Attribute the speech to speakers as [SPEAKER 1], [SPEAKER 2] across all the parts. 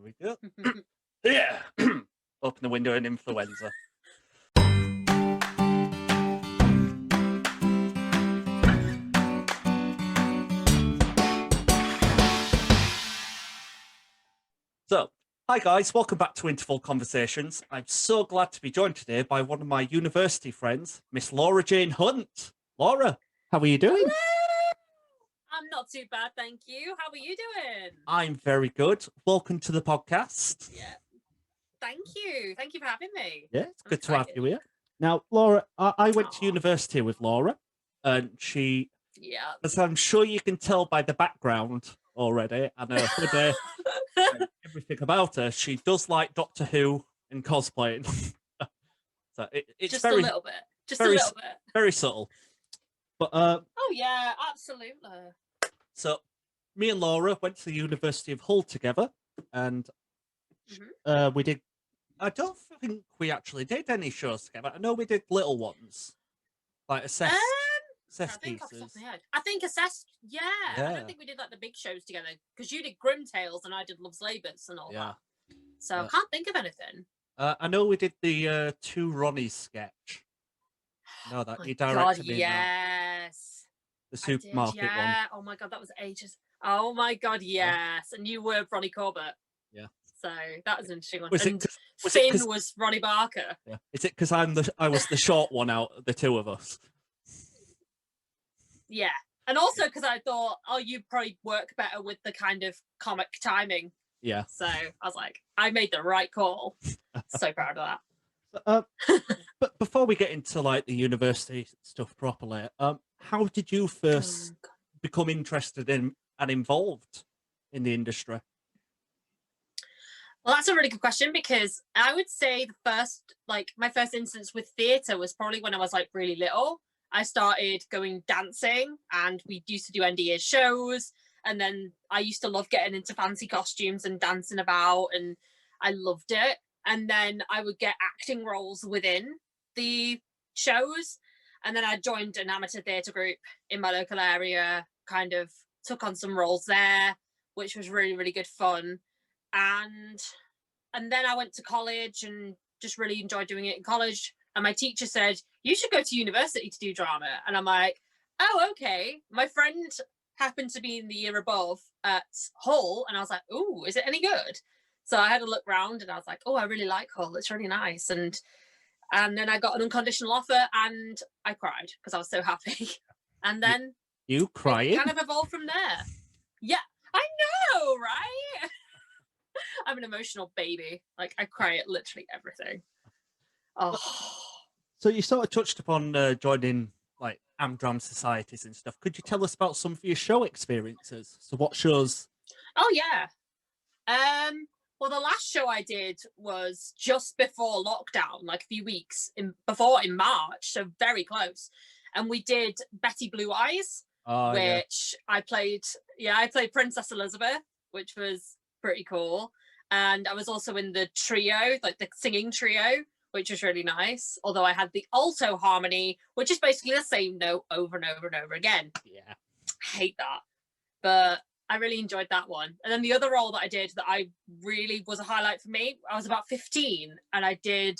[SPEAKER 1] we go. Yeah. Open the window and influenza. So, hi guys, welcome back to Interval Conversations. I'm so glad to be joined today by one of my university friends, Miss Laura Jane Hunt. Laura, how are you doing?
[SPEAKER 2] Hello! I'm not too bad, thank you. How are you doing?
[SPEAKER 1] I'm very good. Welcome to the podcast.
[SPEAKER 2] Yeah. Thank you. Thank you for having me.
[SPEAKER 1] Yeah, it's
[SPEAKER 2] I'm
[SPEAKER 1] good to have
[SPEAKER 2] excited.
[SPEAKER 1] you here. Now, Laura, I went to
[SPEAKER 2] Aw.
[SPEAKER 1] university with Laura, and she,
[SPEAKER 2] Yeah.
[SPEAKER 1] as I'm sure you can tell by the background already, and her hoodie, and everything about her, she does like Doctor Who and cosplaying. So it's
[SPEAKER 2] Just
[SPEAKER 1] very,
[SPEAKER 2] a little bit. Just a
[SPEAKER 1] very,
[SPEAKER 2] little bit.
[SPEAKER 1] very subtle. But
[SPEAKER 2] Oh yeah, absolutely.
[SPEAKER 1] so me and Laura went to the University of Hull together, and
[SPEAKER 2] Mhm.
[SPEAKER 1] we did. I don't think we actually did any shows together. I know we did little ones, like
[SPEAKER 2] Um,
[SPEAKER 1] assess
[SPEAKER 2] I think off the top
[SPEAKER 1] pieces.
[SPEAKER 2] of my head. I think assessed. Yeah. I don't
[SPEAKER 1] Yeah,
[SPEAKER 2] think we did like the big shows together because you did Grim Tales and I did Love's Labours and all
[SPEAKER 1] yeah.
[SPEAKER 2] that. So I can't think of anything.
[SPEAKER 1] I know we did the two Ronnies sketch. No, that
[SPEAKER 2] My
[SPEAKER 1] you
[SPEAKER 2] God,
[SPEAKER 1] directed in that,
[SPEAKER 2] yes.
[SPEAKER 1] the
[SPEAKER 2] I did,
[SPEAKER 1] supermarket one.
[SPEAKER 2] yeah. Oh my God, that was ages. Oh my God,
[SPEAKER 1] Yeah,
[SPEAKER 2] yes. And you were Ronnie Corbett.
[SPEAKER 1] yeah.
[SPEAKER 2] So that was an interesting one.
[SPEAKER 1] Was it?
[SPEAKER 2] And
[SPEAKER 1] Was it
[SPEAKER 2] Finn
[SPEAKER 1] because?
[SPEAKER 2] was Ronnie Barker.
[SPEAKER 1] Yeah. Is it because I was the short one out of the two of us?
[SPEAKER 2] Yeah. And also because I thought, oh, you probably work better with the kind of comic timing.
[SPEAKER 1] Yeah.
[SPEAKER 2] So I was like, I made the right call. So proud of
[SPEAKER 1] But
[SPEAKER 2] that.
[SPEAKER 1] before we get into like the university stuff properly, how did you first
[SPEAKER 2] Oh,
[SPEAKER 1] become interested in and involved in the industry?
[SPEAKER 2] well, that's a really good question because I would say my first instance with theatre was probably when I was like really little. I started going dancing and we used to do end of year shows. And then I used to love getting into fancy costumes and dancing about, and I loved it. And then I would get acting roles within the shows. And then I joined an amateur theatre group in my local area, kind of took on some roles there, which was really, really good fun. and and then I went to college and just really enjoyed doing it in college. And my teacher said, you should go to university to do drama. And I'm like, oh, okay. My friend happened to be in the year above at Hull. And I was like, oh, is it any good? So I had a look round and I was like, oh, I really like Hull. It's really nice. And then I got an unconditional offer and I cried because I was so happy. And
[SPEAKER 1] You,
[SPEAKER 2] then
[SPEAKER 1] you
[SPEAKER 2] it
[SPEAKER 1] crying?
[SPEAKER 2] kind of evolved from there. Yeah, I know, right? I'm an emotional baby. Like I cry at literally everything. Oh,
[SPEAKER 1] So you sort of touched upon joining like Amdram societies and stuff. Could you tell us about some of your show experiences? So what shows?
[SPEAKER 2] oh yeah. Well, the last show I did was just before lockdown, like a few weeks in March, so very close. And we did Betty Blue Eyes,
[SPEAKER 1] Oh yeah,
[SPEAKER 2] which I played. Yeah, I played Princess Elizabeth, which was pretty cool. And I was also in the trio, like the singing trio, which was really nice. Although I had the alto harmony, which is basically the same note over and over and over again.
[SPEAKER 1] yeah.
[SPEAKER 2] I hate that. But I really enjoyed that one. And then the other role that I did that I really was a highlight for me, I was about 15 and I did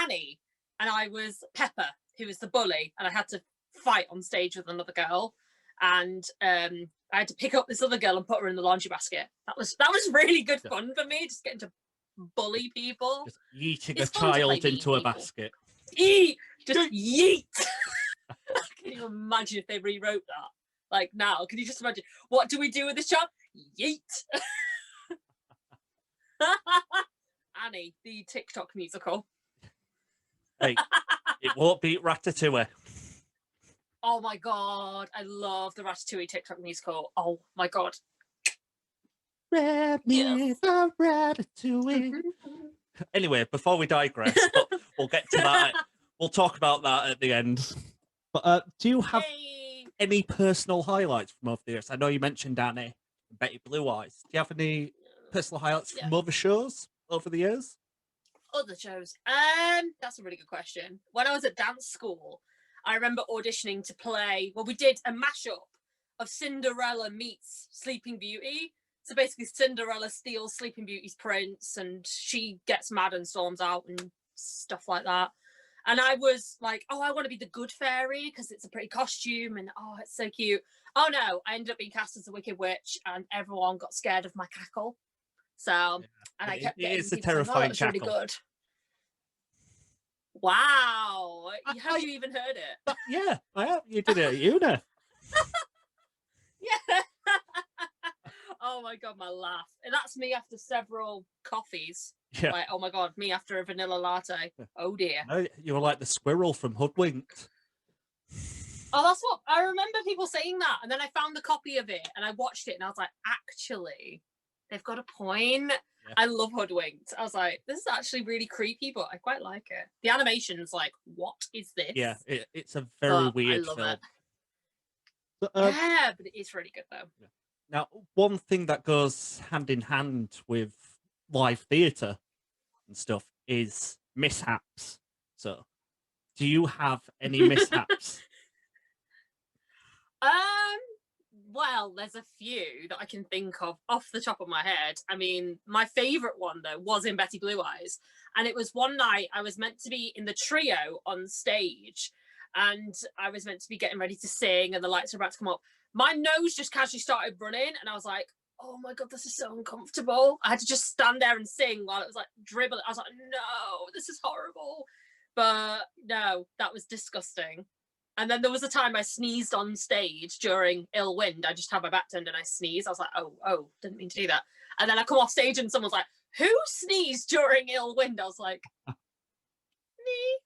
[SPEAKER 2] Annie and I was Pepper, who was the bully, and I had to fight on stage with another girl. And I had to pick up this other girl and put her in the laundry basket. That was really good fun for me, just getting to bully people.
[SPEAKER 1] Just yeeting
[SPEAKER 2] It's
[SPEAKER 1] a
[SPEAKER 2] fun to play
[SPEAKER 1] child into a
[SPEAKER 2] people.
[SPEAKER 1] basket.
[SPEAKER 2] Just yeet. Can you imagine if they rewrote that? Like now, can you just imagine? What do we do with this child? Yeet. Annie, the TikTok musical.
[SPEAKER 1] Hey, it won't beat Ratatouille.
[SPEAKER 2] Oh my God, I love the Ratatouille TikTok musical. Oh my God.
[SPEAKER 1] Yes. Ratatouille. Anyway, before we digress, but we'll get to that. We'll talk about that at the end. But do you have any personal highlights from over the years? I know you mentioned Annie and Betty Blue Eyes. Do you have any personal highlights from other shows over the years?
[SPEAKER 2] Other shows. That's a really good question. When I was at dance school, I remember auditioning to play. Well, we did a mashup of Cinderella meets Sleeping Beauty. So basically Cinderella steals Sleeping Beauty's prince and she gets mad and storms out and stuff like that. And I was like, oh, I want to be the good fairy because it's a pretty costume and oh, it's so cute. Oh no, I ended up being cast as the Wicked Witch and everyone got scared of my cackle. So, and I kept getting
[SPEAKER 1] it's a
[SPEAKER 2] people saying,
[SPEAKER 1] terrifying
[SPEAKER 2] oh, that's really
[SPEAKER 1] cackle.
[SPEAKER 2] good. Wow. Have you even heard it?
[SPEAKER 1] Yeah, I have. You did it at uni.
[SPEAKER 2] Yeah. Oh my God, my laugh. And that's me after several coffees.
[SPEAKER 1] Yeah.
[SPEAKER 2] Like, oh my God, me after a vanilla latte. Oh dear.
[SPEAKER 1] No, you were like the squirrel from Hoodwinked.
[SPEAKER 2] Oh, that's what I remember people saying that. And then I found the copy of it and I watched it and I was like, actually, they've got a point. Yeah. I love Hoodwinked. I was like, this is actually really creepy, but I quite like it. The animation's like, what is this?
[SPEAKER 1] Yeah, it's a very weird
[SPEAKER 2] I love
[SPEAKER 1] film.
[SPEAKER 2] it. But, yeah, but it is really good though.
[SPEAKER 1] Yeah. Now, one thing that goes hand in hand with live theatre and stuff is mishaps. So, do you have any mishaps?
[SPEAKER 2] Well, there's a few that I can think of off the top of my head. I mean, my favourite one though was in Betty Blue Eyes, and it was one night I was meant to be in the trio on stage, and I was meant to be getting ready to sing, and the lights were about to come up. My nose just casually started running, and I was like, oh my God, this is so uncomfortable. I had to just stand there and sing while it was like dribbling. I was like, no, this is horrible. But no, that was disgusting. And then there was a time I sneezed on stage during Ill Wind. I just had my back turned and I sneezed. I was like, oh, didn't mean to do that. And then I come off stage and someone's like, who sneezed during Ill Wind? I was like, me.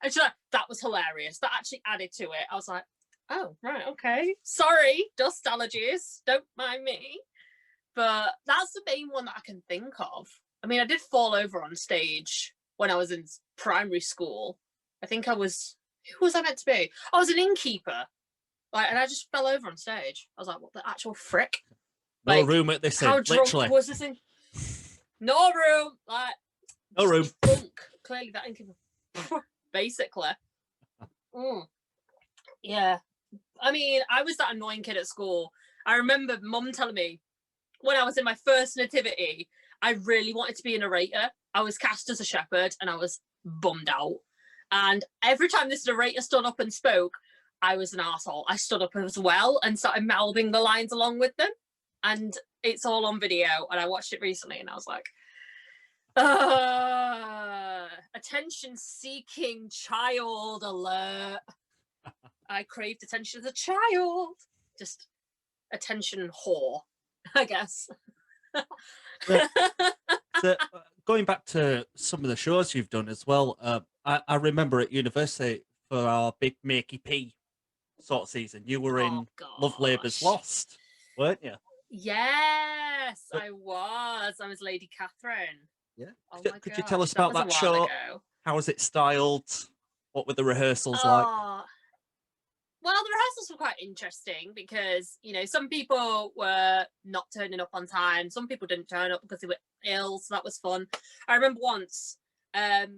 [SPEAKER 2] And she's like, that was hilarious. That actually added to it. I was like, oh, right, okay. Sorry, dust allergies. Don't mind me. But that's the main one that I can think of. I mean, I did fall over on stage when I was in primary school. I think I was, who was I meant to be? I was an innkeeper. Like, and I just fell over on stage. I was like, what the actual frick?
[SPEAKER 1] No
[SPEAKER 2] like,
[SPEAKER 1] room at this
[SPEAKER 2] how
[SPEAKER 1] inn,
[SPEAKER 2] drunk
[SPEAKER 1] literally.
[SPEAKER 2] was this in? No room. Like,
[SPEAKER 1] no room.
[SPEAKER 2] Drunk. Clearly that innkeeper. Basically. Yeah. I mean, I was that annoying kid at school. I remember mum telling me when I was in my first nativity, I really wanted to be a narrator. I was cast as a shepherd and I was bummed out. And every time this narrator stood up and spoke, I was an arsehole. I stood up as well and started mouthing the lines along with them. And it's all on video. And I watched it recently and I was like, attention-seeking child alert. I craved attention as a child. Just attention whore, I guess.
[SPEAKER 1] So, going back to some of the shows you've done as well, I remember at university for our big Makey P sort of season, you were in Love Labour's Lost, weren't you?
[SPEAKER 2] Yes, I was. I was Lady Catherine.
[SPEAKER 1] Yeah.
[SPEAKER 2] Oh
[SPEAKER 1] could you tell us about that show? How was it styled? What were the rehearsals like?
[SPEAKER 2] Well, the rehearsals were quite interesting because, you know, some people were not turning up on time. Some people didn't turn up because they were ill, so that was fun. I remember once, Matt,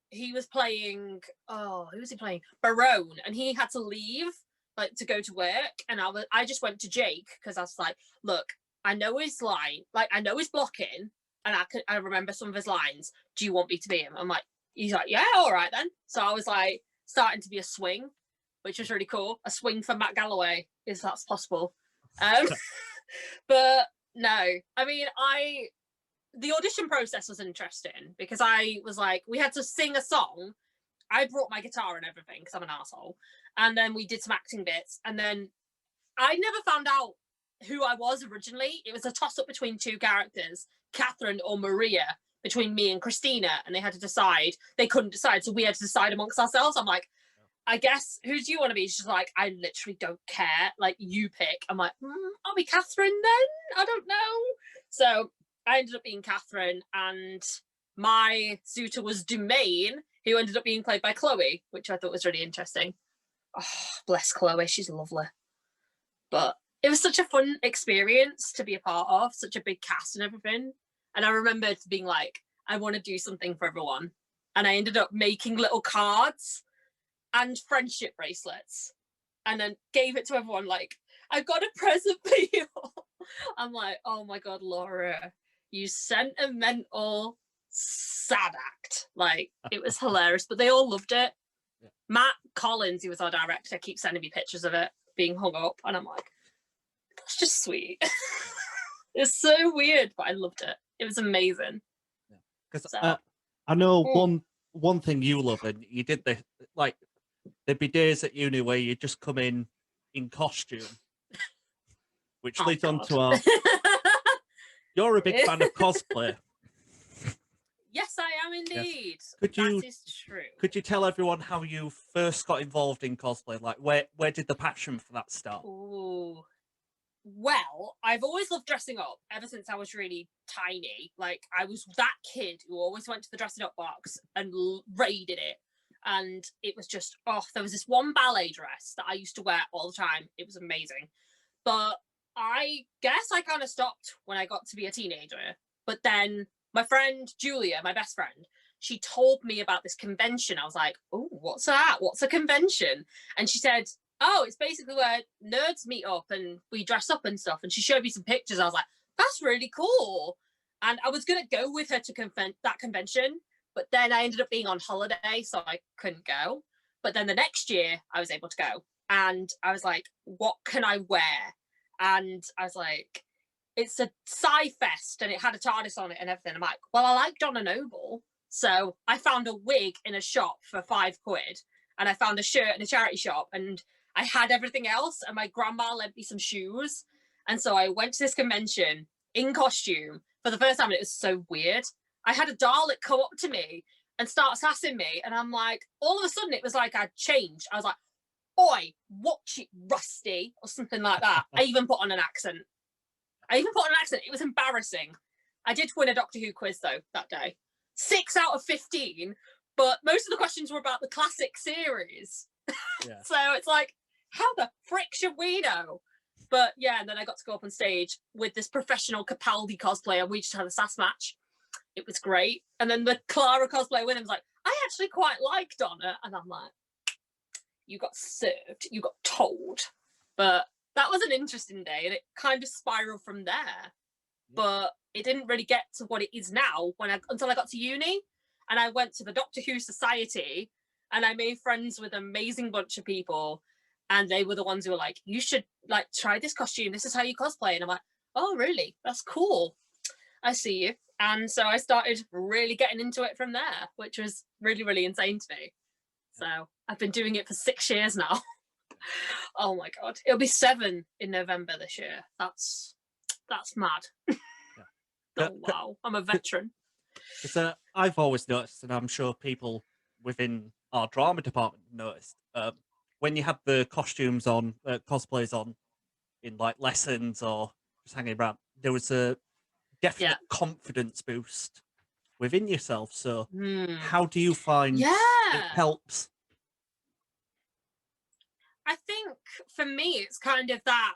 [SPEAKER 2] he was playing, who was he playing? Barone, and he had to leave, like, to go to work. And I just went to Jake because I was like, look, I know his line, like, I know his blocking, and I remember some of his lines. Do you want me to be him? I'm like, he's like, yeah, all right then. So I was like starting to be a swing, which was really cool. A swing for Matt Galloway, if that's possible. But no, I mean, the audition process was interesting because I was like, we had to sing a song. I brought my guitar and everything because I'm an asshole. And then we did some acting bits. And then I never found out who I was originally. It was a toss up between two characters, Catherine or Maria, between me and Christina. And they had to decide. They couldn't decide. So we had to decide amongst ourselves. I'm like, I guess, who do you want to be? She's like, I literally don't care. Like, you pick. I'm like, I'll be Catherine then. I don't know. So I ended up being Catherine, and my suitor was Dumaine, who ended up being played by Chloe, which I thought was really interesting. Oh, bless Chloe. She's lovely. But it was such a fun experience to be a part of, such a big cast and everything. And I remembered being like, I want to do something for everyone. And I ended up making little cards and friendship bracelets, and then gave it to everyone like, I've got a present for you. I'm like, oh my God, Laura, you sentimental sad act. Like, it was hilarious, but they all loved it.
[SPEAKER 1] Yeah.
[SPEAKER 2] Matt Collins, who was our director, keeps sending me pictures of it being hung up, and I'm like, that's just sweet. It's so weird, but I loved it. It was amazing.
[SPEAKER 1] Because
[SPEAKER 2] So,
[SPEAKER 1] I know one thing you love, and you did the like. There'd be days at uni where you just come in costume, which
[SPEAKER 2] oh
[SPEAKER 1] leads on
[SPEAKER 2] God.
[SPEAKER 1] to our. You're a big fan of cosplay.
[SPEAKER 2] Yes, I am indeed.
[SPEAKER 1] Could you
[SPEAKER 2] That is true.
[SPEAKER 1] Could you tell everyone how you first got involved in cosplay? Like, where did the passion for that start?
[SPEAKER 2] Ooh. Well, I've always loved dressing up ever since I was really tiny. Like, I was that kid who always went to the dressing up box and raided it. And it was just, oh, there was this one ballet dress that I used to wear all the time. It was amazing. But I guess I kind of stopped when I got to be a teenager. But then my friend Julia, my best friend, she told me about this convention. I was like, oh, what's that? What's a convention? And she said, oh, it's basically where nerds meet up and we dress up and stuff. And she showed me some pictures. I was like, that's really cool. And I was going to go with her to that convention, but then I ended up being on holiday, so I couldn't go. But then the next year I was able to go. And I was like, what can I wear? And I was like, it's a sci-fest and it had a TARDIS on it and everything. I'm like, well, I like Donna Noble. So I found a wig in a shop for £5 and I found a shirt in a charity shop and I had everything else and my grandma lent me some shoes. And so I went to this convention in costume for the first time and it was so weird. I had a Dalek come up to me and start sassing me and I'm like, all of a sudden it was like I'd changed. I was like, oi, watch it, Rusty, or something like that. I even put on an accent. It was embarrassing. I did win a Doctor Who quiz though that day. 6 out of 15, but most of the questions were about the classic series. Yeah. So it's like, how the frick should we know? But yeah, and then I got to go up on stage with this professional Capaldi cosplay and we just had a sass match. It was great. And then the Clara cosplay winner was like, I actually quite like Donna. And I'm like, you got served, you got told. But that was an interesting day and it kind of spiraled from there. But it didn't really get to what it is now until I got to uni and I went to the Doctor Who Society and I made friends with an amazing bunch of people and they were the ones who were like, you should like try this costume. This is how you cosplay. And I'm like, oh, really? That's cool. I see you. And so I started really getting into it from there, which was really, really insane to me. So I've been doing it for 6 years now. Oh my God. It'll be 7 in November this year. That's mad. Oh, wow. I'm a veteran.
[SPEAKER 1] Because I've always noticed, and I'm sure people within our drama department noticed, when you have the costumes on, cosplays on in like lessons or just hanging around, there was a definite confidence boost within yourself. So how do you find it helps?
[SPEAKER 2] I think for me, it's kind of that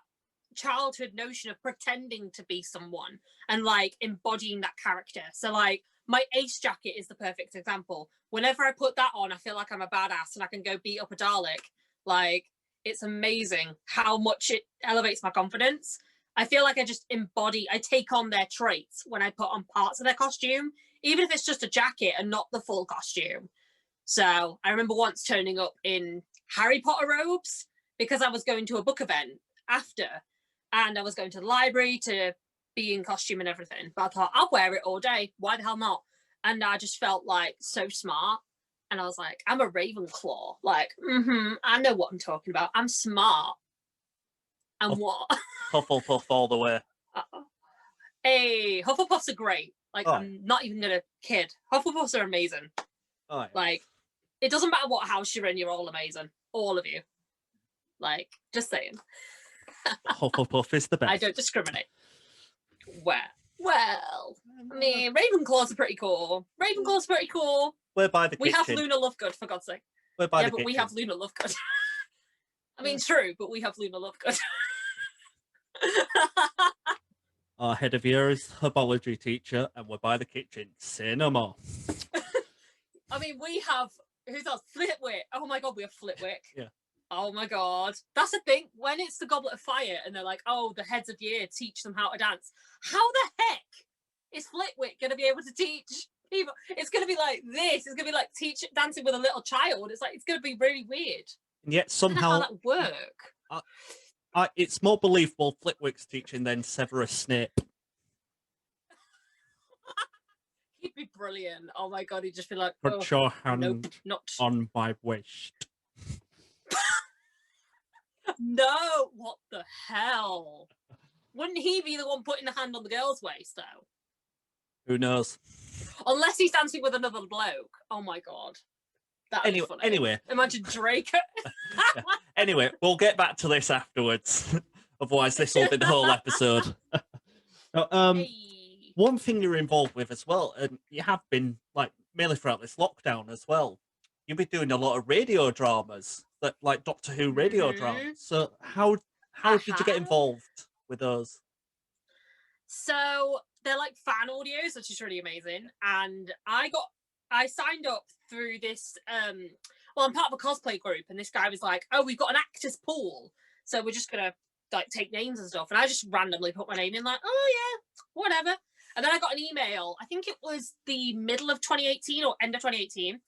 [SPEAKER 2] childhood notion of pretending to be someone and like embodying that character. So like my Ace jacket is the perfect example. Whenever I put that on, I feel like I'm a badass and I can go beat up a Dalek. Like, it's amazing how much it elevates my confidence. I feel like I just I take on their traits when I put on parts of their costume, even if it's just a jacket and not the full costume. So I remember once turning up in Harry Potter robes because I was going to a book event after and I was going to the library to be in costume and everything. But I thought, I'll wear it all day. Why the hell not? And I just felt like so smart. And I was like, I'm a Ravenclaw. Like, I know what I'm talking about. I'm smart. And what?
[SPEAKER 1] Hufflepuff all the way.
[SPEAKER 2] Hey, Hufflepuffs are great. Like, I'm not even gonna kid. Hufflepuffs are amazing. Like, it doesn't matter what house you're in, you're all amazing. All of you. Like, just saying.
[SPEAKER 1] Hufflepuff is the best.
[SPEAKER 2] I don't discriminate. Well, I mean, Ravenclaws are pretty cool. Ravenclaws are pretty cool.
[SPEAKER 1] We're by the kitchen.
[SPEAKER 2] We have Luna Lovegood, for God's sake.
[SPEAKER 1] We're by the
[SPEAKER 2] but
[SPEAKER 1] kitchen.
[SPEAKER 2] we have Luna Lovegood. I mean, true, but we have Luna Lovegood.
[SPEAKER 1] Our head of year is herbology teacher, and we're by the kitchen. Say no more.
[SPEAKER 2] I mean, we have who's else? Flitwick. Oh my God, we have Flitwick.
[SPEAKER 1] Yeah.
[SPEAKER 2] Oh my god. That's the thing. When it's the Goblet of Fire and they're like, oh, the heads of year teach them how to dance. How the heck is Flitwick going to be able to teach people? It's going to be like this. It's going to be like dancing with a little child. It's like, it's going to be really weird.
[SPEAKER 1] And yet
[SPEAKER 2] I don't know
[SPEAKER 1] somehow
[SPEAKER 2] how that would work.
[SPEAKER 1] it's more believable Flitwick's teaching than Severus Snape.
[SPEAKER 2] He'd be brilliant. Oh my god, he'd just be like,
[SPEAKER 1] Put your hand
[SPEAKER 2] nope, not
[SPEAKER 1] on my waist.
[SPEAKER 2] No, what the hell? Wouldn't he be the one putting the hand on the girl's waist, though?
[SPEAKER 1] Who knows?
[SPEAKER 2] Unless he's dancing with another bloke. Oh my god.
[SPEAKER 1] Anyway.
[SPEAKER 2] Imagine Drake.
[SPEAKER 1] Yeah. Anyway, we'll get back to this afterwards. Otherwise, this will be the whole episode.
[SPEAKER 2] Hey.
[SPEAKER 1] One thing you're involved with as well, and you have been, like, mainly throughout this lockdown as well, you've been doing a lot of radio dramas, like Doctor Who radio dramas. So how did you get involved with those?
[SPEAKER 2] So they're like fan audios, which is really amazing. And I signed up through this, well, I'm part of a cosplay group, and this guy was like, oh, we've got an actors pool, so we're just gonna like take names and stuff. And I just randomly put my name in, like, oh yeah, whatever. And then I got an email, I think it was the middle of 2018 or end of 2018.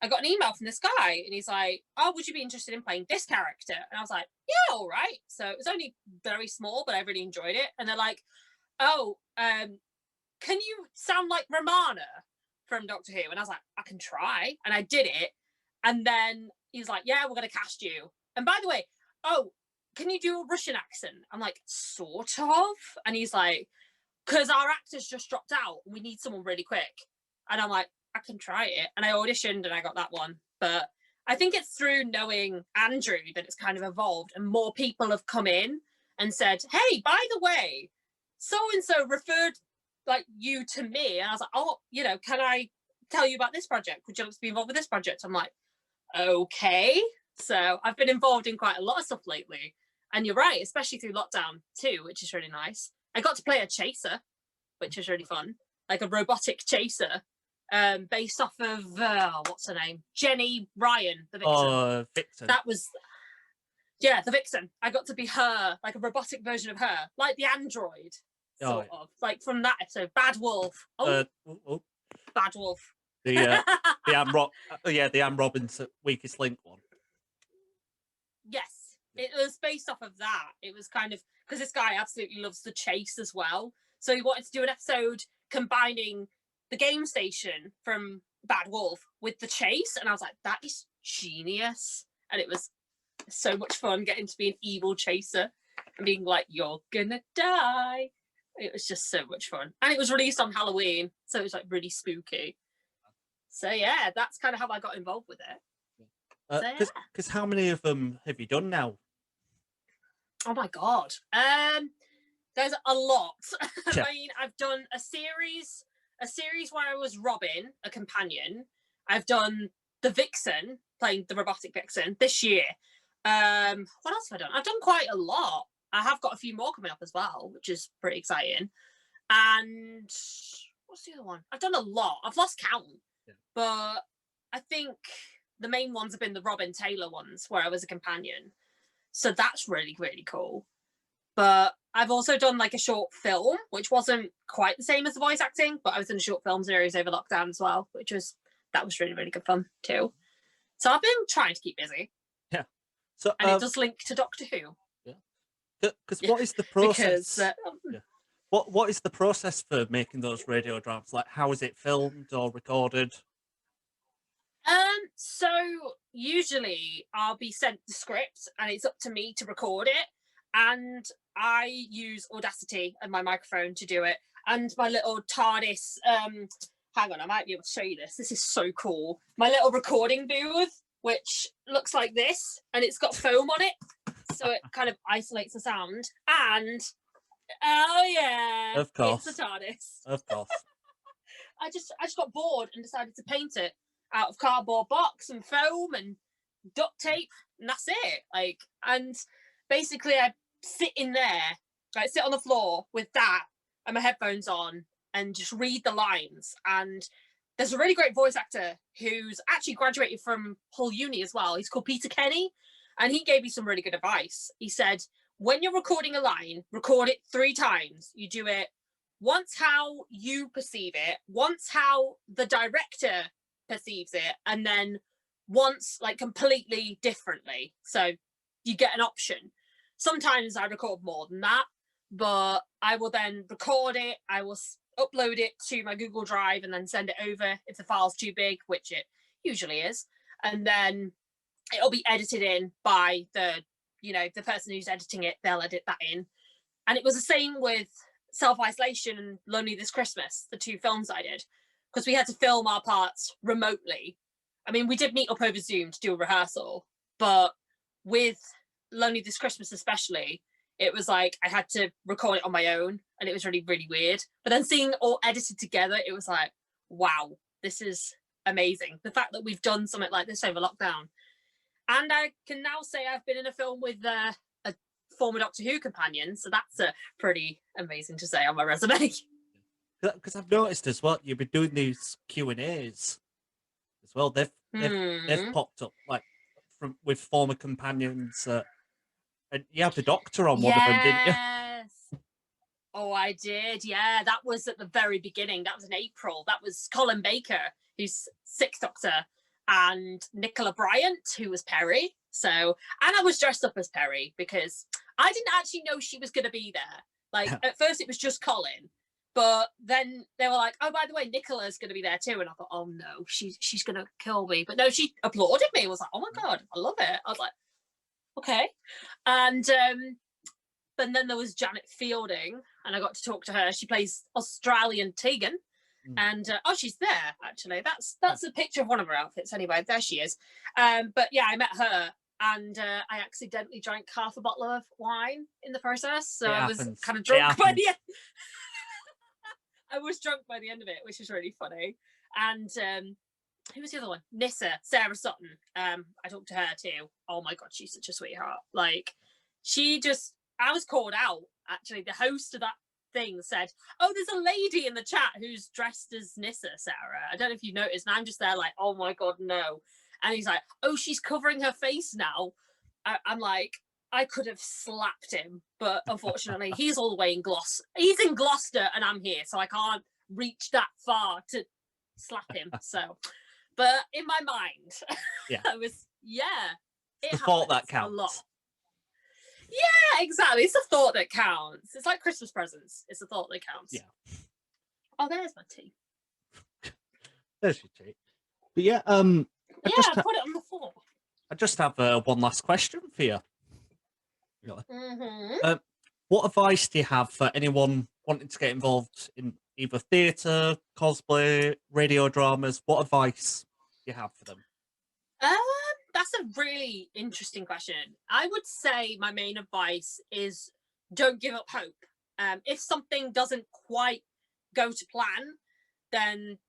[SPEAKER 2] I got an email from this guy, and he's like, oh, would you be interested in playing this character? And I was like, yeah, all right. So it was only very small, but I really enjoyed it. And they're like, oh, can you sound like Romana from Doctor Who? And I was like, I can try. And I did it. And then he's like, yeah, we're going to cast you. And by the way, oh, can you do a Russian accent? I'm like, sort of. And he's like, because our actors just dropped out. We need someone really quick. And I'm like, I can try it. And I auditioned and I got that one. But I think it's through knowing Andrew that it's kind of evolved, and more people have come in and said, hey, by the way, so-and-so referred like you to me. And I was like, oh, you know, can I tell you about this project? Would you like to be involved with this project? I'm like, okay. So I've been involved in quite a lot of stuff lately. And you're right, especially through lockdown too, which is really nice. I got to play a chaser, which was really fun, like a robotic chaser, based off of what's her name, Jenny Ryan, the Vixen.
[SPEAKER 1] Vixen.
[SPEAKER 2] That was, yeah, the Vixen. I got to be her, like a robotic version of her, like the android, sort of, like from that episode, Bad Wolf. Oh, Bad Wolf.
[SPEAKER 1] The Anne Robbins Weakest Link one.
[SPEAKER 2] Yes, it was based off of that. It was kind of, because this guy absolutely loves the chase as well. So he wanted to do an episode combining the game station from Bad Wolf with the chase. And I was like, that is genius. And it was so much fun getting to be an evil chaser and being like, you're gonna die. It was just so much fun. And it was released on Halloween. So it was like really spooky. So yeah, that's kind of how I got involved with it.
[SPEAKER 1] Because how many of them have you done now?
[SPEAKER 2] Oh my god. There's a lot.
[SPEAKER 1] Yeah.
[SPEAKER 2] I mean, I've done a series where I was Robin, a companion. I've done the Vixen, playing the robotic Vixen this year. What else have I done? I've done quite a lot. I have got a few more coming up as well, which is pretty exciting. And what's the other one? I've done a lot. I've lost count. Yeah. But I think the main ones have been the Robin Taylor ones where I was a companion. So that's really, really cool. But I've also done like a short film, which wasn't quite the same as the voice acting, but I was in a short film series over lockdown as well, that was really, really good fun too. So I've been trying to keep busy.
[SPEAKER 1] Yeah. So
[SPEAKER 2] and it does link to Doctor Who.
[SPEAKER 1] Yeah. Because what is the process? What is the process for making those radio dramas? Like, how is it filmed or recorded?
[SPEAKER 2] So usually I'll be sent the script and it's up to me to record it. And I use Audacity and my microphone to do it. And my little TARDIS, hang on, I might be able to show you this. This is so cool. My little recording booth, which looks like this, and it's got foam on it. So it kind of isolates the sound. And, oh yeah.
[SPEAKER 1] Of course.
[SPEAKER 2] It's a TARDIS.
[SPEAKER 1] Of course.
[SPEAKER 2] I just got bored and decided to paint it out of cardboard box and foam and duct tape, and that's it. Like, and basically I sit in there, like sit on the floor with that and my headphones on and just read the lines. And there's a really great voice actor who's actually graduated from Hull Uni as well. He's called Peter Kenny, And he gave me some really good advice. He said, when you're recording a line, record it 3 times. You do it once how you perceive it, once how the director perceives it, and then once like completely differently. So you get an option. Sometimes I record more than that, but I will then record it. I will upload it to my Google Drive and then send it over if the file's too big, which it usually is. And then it'll be edited in by the person who's editing it. They'll edit that in. And it was the same with Self-Isolation and Lonely This Christmas, the 2 films I did, because we had to film our parts remotely. I mean, we did meet up over Zoom to do a rehearsal, but with Lonely This Christmas especially, it was like I had to record it on my own, and it was really, really weird. But then seeing it all edited together, it was like, wow, this is amazing. The fact that we've done something like this over lockdown. And I can now say I've been in a film with a former Doctor Who companion, so that's pretty amazing to say on my resume.
[SPEAKER 1] Because I've noticed as well, you've been doing these Q&As as well. They've popped up like with former companions, and you had the Doctor on one of them, didn't you?
[SPEAKER 2] Yes. Oh, I did. Yeah, that was at the very beginning. That was in April. That was Colin Baker, who's 6th Doctor, and Nicola Bryant, who was Perry. So, and I was dressed up as Perry because I didn't actually know she was going to be there. Like, at first it was just Colin, but then they were like, oh, by the way, Nicola's going to be there too. And I thought, oh no, she's going to kill me. But no, she applauded me. I was like, oh my God, I love it. I was like, okay. And then there was Janet Fielding, and I got to talk to her. She plays Australian Tegan. And oh, she's there actually. That's a picture of one of her outfits anyway. There she is. But yeah, I met her, and I accidentally drank half a bottle of wine in the process, so I was kind of drunk by the end. I was drunk by the end of it, which was really funny. And who was the other one? Nissa, Sarah Sutton. I talked to her too. Oh my God, she's such a sweetheart. Like, I was called out actually. The host of that thing said, oh, there's a lady in the chat who's dressed as Nissa, Sarah. I don't know if you noticed. And I'm just there like, oh my God, no. And he's like, oh, she's covering her face now. I'm like, I could have slapped him, but unfortunately he's all the way in Gloucester. He's in Gloucester and I'm here, so I can't reach that far to slap him. So, but in my mind,
[SPEAKER 1] yeah,
[SPEAKER 2] I was,
[SPEAKER 1] it's the thought that counts
[SPEAKER 2] a lot. Yeah, exactly. It's the thought that counts. It's like Christmas presents. It's the thought that counts.
[SPEAKER 1] Yeah.
[SPEAKER 2] Oh, there's my tea.
[SPEAKER 1] There's your tea. But yeah,
[SPEAKER 2] I put it on the floor.
[SPEAKER 1] I just have one last question for you.
[SPEAKER 2] Mm-hmm.
[SPEAKER 1] What advice do you have for anyone wanting to get involved in either theatre, cosplay, radio dramas? What advice do you have for them?
[SPEAKER 2] That's a really interesting question. I would say my main advice is don't give up hope. If something doesn't quite go to plan, then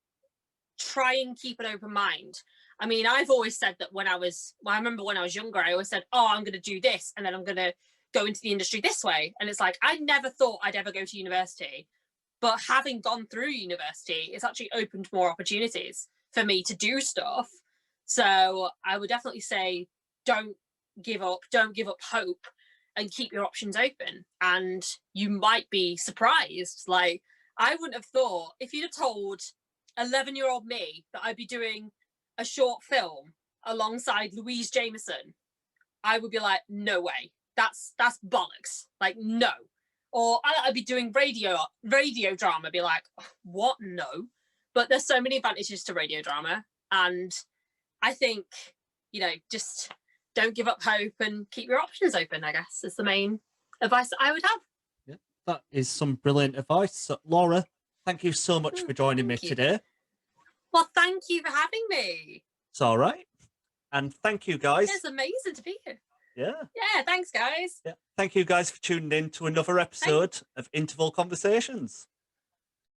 [SPEAKER 2] try and keep an open mind. I mean, I've always said that I remember when I was younger, I always said, oh, I'm going to do this, and then I'm going to go into the industry this way. And it's like, I never thought I'd ever go to university, but having gone through university, it's actually opened more opportunities for me to do stuff. So I would definitely say, don't give up hope, and keep your options open. And you might be surprised. Like, I wouldn't have thought, if you'd have told 11-year-old me that I'd be doing a short film alongside Louise Jameson, I would be like, no way, that's bollocks, like, no. Or I'd be doing radio drama, be like, what? No. But there's so many advantages to radio drama, and I think, just don't give up hope and keep your options open, I guess, is the main advice that I would have.
[SPEAKER 1] Yeah, that is some brilliant advice. So, Laura, thank you so much for joining me today.
[SPEAKER 2] Well, thank you for having me.
[SPEAKER 1] It's all right. And thank you, guys.
[SPEAKER 2] It's amazing to be here.
[SPEAKER 1] Yeah.
[SPEAKER 2] Yeah, thanks, guys.
[SPEAKER 1] Yeah. Thank you, guys, for tuning in to another episode of Interval Conversations.